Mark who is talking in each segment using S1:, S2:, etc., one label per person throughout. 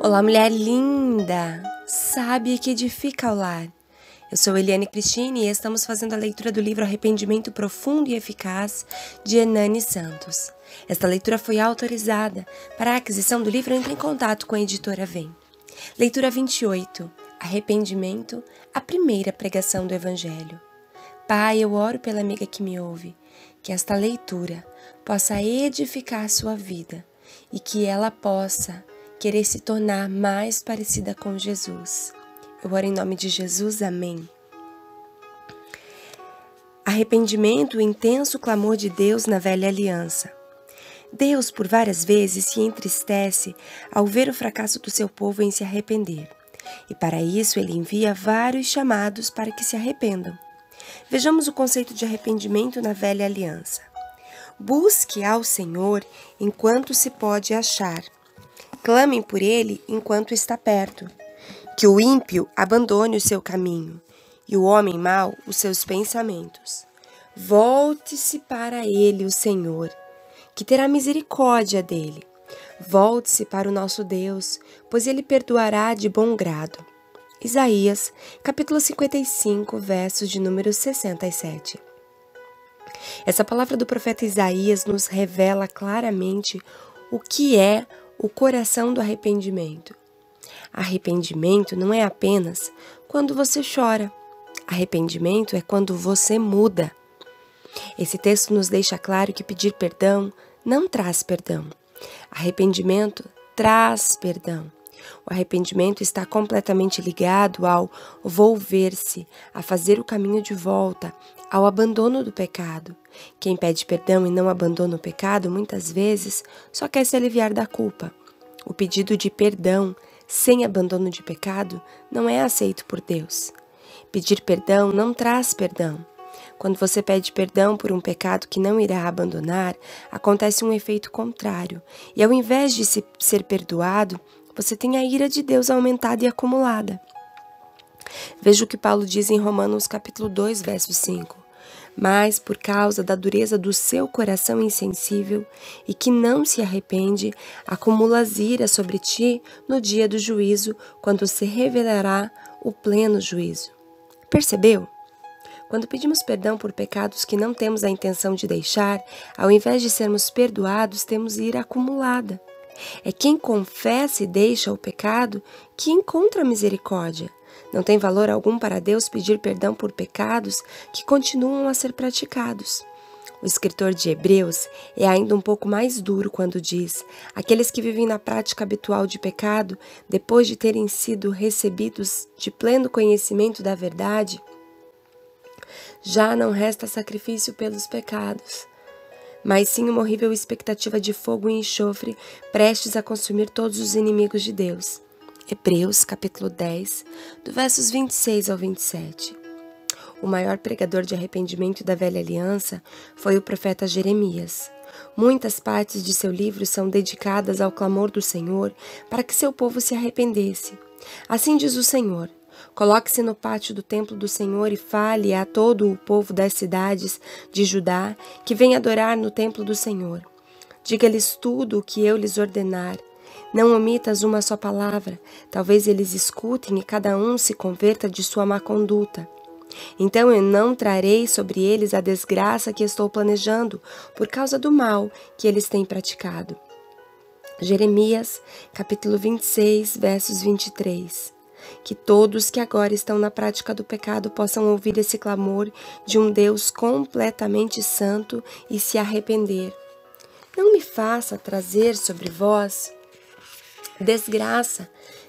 S1: Olá, mulher linda, sábia que edifica o lar. Eu sou Eliane Cristine e estamos fazendo a leitura do livro Arrependimento Profundo e Eficaz, de Hernani Santos. Esta leitura foi autorizada. Para a aquisição do livro, entre em contato com a editora Vem. Leitura 28. Arrependimento, a primeira pregação do Evangelho. Pai, eu oro pela amiga que me ouve, que esta leitura possa edificar sua vida e que ela possa querer se tornar mais parecida com Jesus. Eu oro em nome de Jesus, amém. Arrependimento, o intenso clamor de Deus na velha aliança. Deus, por várias vezes, se entristece ao ver o fracasso do seu povo em se arrepender. E para isso ele envia vários chamados para que se arrependam. Vejamos o conceito de arrependimento na velha aliança. Busque ao Senhor enquanto se pode achar. Clamem por ele enquanto está perto. Que o ímpio abandone o seu caminho e o homem mau os seus pensamentos. Volte-se para ele, o Senhor, que terá misericórdia dele. Volte-se para o nosso Deus, pois ele perdoará de bom grado. Isaías, capítulo 55, versos de número 67. Essa palavra do profeta Isaías nos revela claramente o que é o coração do arrependimento. Arrependimento não é apenas quando você chora. Arrependimento é quando você muda. Esse texto nos deixa claro que pedir perdão não traz perdão. Arrependimento traz perdão. O arrependimento está completamente ligado ao volver-se, a fazer o caminho de volta, ao abandono do pecado. Quem pede perdão e não abandona o pecado, muitas vezes, só quer se aliviar da culpa. O pedido de perdão, sem abandono de pecado, não é aceito por Deus. Pedir perdão não traz perdão. Quando você pede perdão por um pecado que não irá abandonar, acontece um efeito contrário. E ao invés de ser perdoado, você tem a ira de Deus aumentada e acumulada. Veja o que Paulo diz em Romanos capítulo 2, verso 5. Mas, por causa da dureza do seu coração insensível e que não se arrepende, acumulas ira sobre ti no dia do juízo, quando se revelará o pleno juízo. Percebeu? Quando pedimos perdão por pecados que não temos a intenção de deixar, ao invés de sermos perdoados, temos ira acumulada. É quem confessa e deixa o pecado que encontra misericórdia. Não tem valor algum para Deus pedir perdão por pecados que continuam a ser praticados. O escritor de Hebreus é ainda um pouco mais duro quando diz: aqueles que vivem na prática habitual de pecado, depois de terem sido recebidos de pleno conhecimento da verdade, já não resta sacrifício pelos pecados, mas sim uma horrível expectativa de fogo e enxofre prestes a consumir todos os inimigos de Deus. Hebreus, capítulo 10, do versos 26 ao 27. O maior pregador de arrependimento da velha aliança foi o profeta Jeremias. Muitas partes de seu livro são dedicadas ao clamor do Senhor para que seu povo se arrependesse. Assim diz o Senhor: coloque-se no pátio do templo do Senhor e fale a todo o povo das cidades de Judá que vem adorar no templo do Senhor. Diga-lhes tudo o que eu lhes ordenar. Não omitas uma só palavra, talvez eles escutem e cada um se converta de sua má conduta. Então eu não trarei sobre eles a desgraça que estou planejando, por causa do mal que eles têm praticado. Jeremias, capítulo 26, versos 23. Que todos que agora estão na prática do pecado possam ouvir esse clamor de um Deus completamente santo e se arrepender. Não me faça trazer sobre vós desgraça.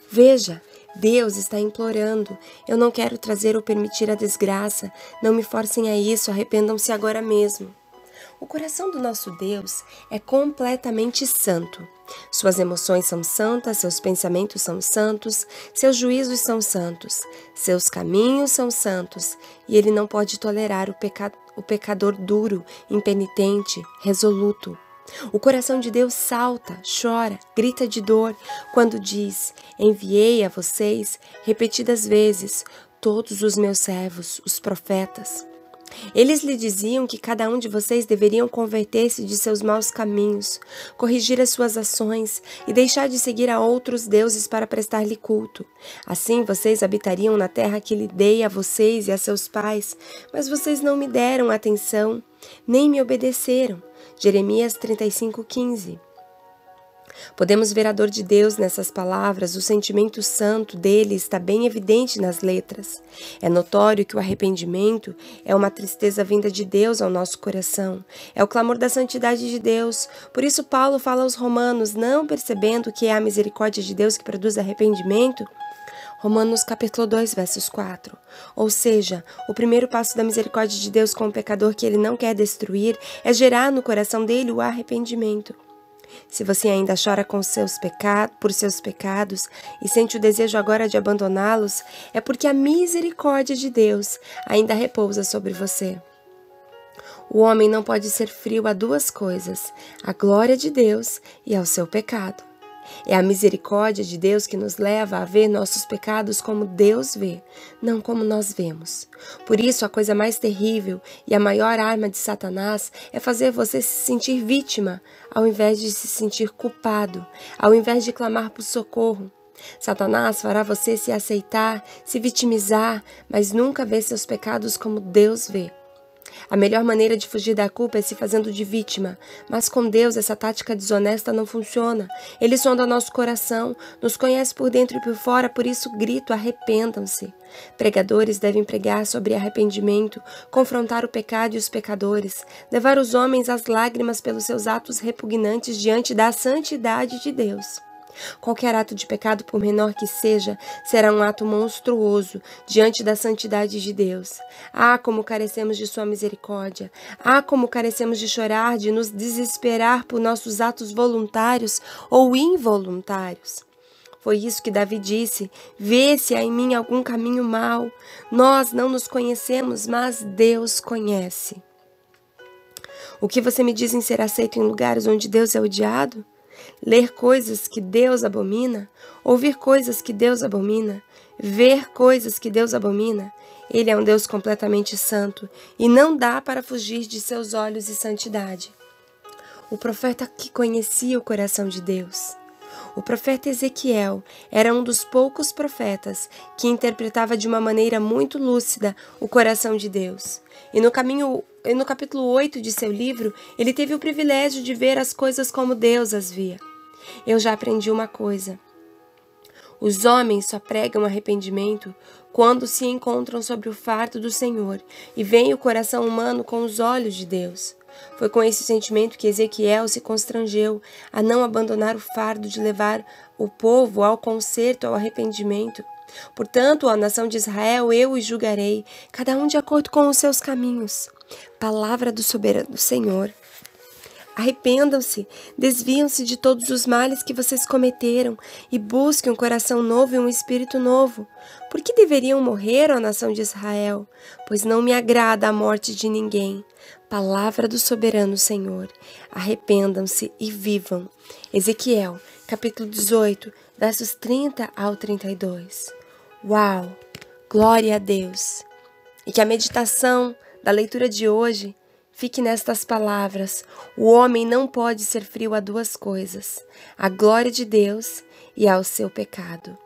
S1: Veja, Deus está implorando. Eu não quero trazer ou permitir a desgraça. Não me forcem a isso, arrependam-se agora mesmo. O coração do nosso Deus é completamente santo. Suas emoções são santas, seus pensamentos são santos, seus juízos são santos, seus caminhos são santos, e Ele não pode tolerar o pecador duro, impenitente, resoluto. O coração de Deus salta, chora, grita de dor quando diz: enviei a vocês repetidas vezes todos os meus servos, os profetas. Eles lhe diziam que cada um de vocês deveriam converter-se de seus maus caminhos, corrigir as suas ações e deixar de seguir a outros deuses para prestar-lhe culto. Assim vocês habitariam na terra que lhe dei a vocês e a seus pais, mas vocês não me deram atenção, nem me obedeceram. Jeremias 35:15. Podemos ver a dor de Deus nessas palavras, o sentimento santo dele está bem evidente nas letras. É notório que o arrependimento é uma tristeza vinda de Deus ao nosso coração. É o clamor da santidade de Deus. Por isso Paulo fala aos romanos, não percebendo que é a misericórdia de Deus que produz arrependimento? Romanos capítulo 2, versos 4. Ou seja, o primeiro passo da misericórdia de Deus com o pecador que ele não quer destruir é gerar no coração dele o arrependimento. Se você ainda chora por seus pecados e sente o desejo agora de abandoná-los, é porque a misericórdia de Deus ainda repousa sobre você. O homem não pode ser frio a duas coisas, à glória de Deus e ao seu pecado. É a misericórdia de Deus que nos leva a ver nossos pecados como Deus vê, não como nós vemos. Por isso, a coisa mais terrível e a maior arma de Satanás é fazer você se sentir vítima, ao invés de se sentir culpado, ao invés de clamar por socorro. Satanás fará você se aceitar, se vitimizar, mas nunca ver seus pecados como Deus vê. A melhor maneira de fugir da culpa é se fazendo de vítima, mas com Deus essa tática desonesta não funciona. Ele sonda nosso coração, nos conhece por dentro e por fora, por isso grito, arrependam-se. Pregadores devem pregar sobre arrependimento, confrontar o pecado e os pecadores, levar os homens às lágrimas pelos seus atos repugnantes diante da santidade de Deus. Qualquer ato de pecado, por menor que seja, será um ato monstruoso diante da santidade de Deus. Ah, como carecemos de sua misericórdia! Ah, como carecemos de chorar, de nos desesperar por nossos atos voluntários ou involuntários! Foi isso que Davi disse, vê se há em mim algum caminho mau. Nós não nos conhecemos, mas Deus conhece. O que você me diz em ser aceito em lugares onde Deus é odiado? Ler coisas que Deus abomina, ouvir coisas que Deus abomina, ver coisas que Deus abomina. Ele é um Deus completamente santo e não dá para fugir de seus olhos e santidade. O profeta que conhecia o coração de Deus. O profeta Ezequiel era um dos poucos profetas que interpretava de uma maneira muito lúcida o coração de Deus. E no capítulo 8 de seu livro, ele teve o privilégio de ver as coisas como Deus as via. Eu já aprendi uma coisa. Os homens só pregam arrependimento quando se encontram sobre o fardo do Senhor e veem o coração humano com os olhos de Deus. Foi com esse sentimento que Ezequiel se constrangeu a não abandonar o fardo de levar o povo ao conserto, ao arrependimento. Portanto, a nação de Israel eu os julgarei, cada um de acordo com os seus caminhos. Palavra do soberano Senhor. Arrependam-se, desviam-se de todos os males que vocês cometeram e busquem um coração novo e um espírito novo. Por que deveriam morrer, ó nação de Israel? Pois não me agrada a morte de ninguém. Palavra do soberano Senhor. Arrependam-se e vivam. Ezequiel, capítulo 18, versos 30 ao 32. Uau! Glória a Deus! E que a meditação da leitura de hoje fique nestas palavras: o homem não pode ser frio a duas coisas, à glória de Deus e ao seu pecado.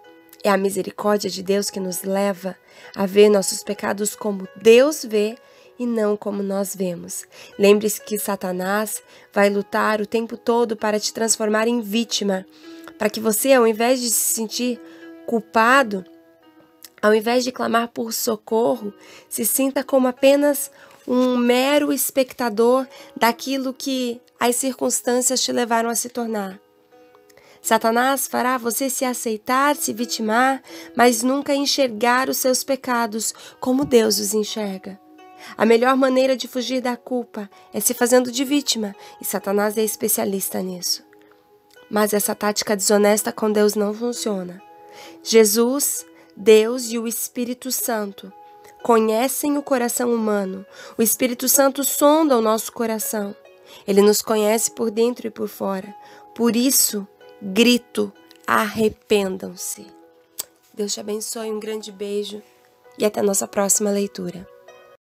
S1: É a misericórdia de Deus que nos leva a ver nossos pecados como Deus vê e não como nós vemos. Lembre-se que Satanás vai lutar o tempo todo para te transformar em vítima, para que você, ao invés de se sentir culpado, ao invés de clamar por socorro, se sinta como apenas um mero espectador daquilo que as circunstâncias te levaram a se tornar. Satanás fará você se aceitar, se vitimar, mas nunca enxergar os seus pecados como Deus os enxerga. A melhor maneira de fugir da culpa é se fazendo de vítima, e Satanás é especialista nisso. Mas essa tática desonesta com Deus não funciona. Jesus, Deus e o Espírito Santo conhecem o coração humano. O Espírito Santo sonda o nosso coração. Ele nos conhece por dentro e por fora. Por isso, grito, arrependam-se. Deus te abençoe, um grande beijo e até a nossa próxima leitura.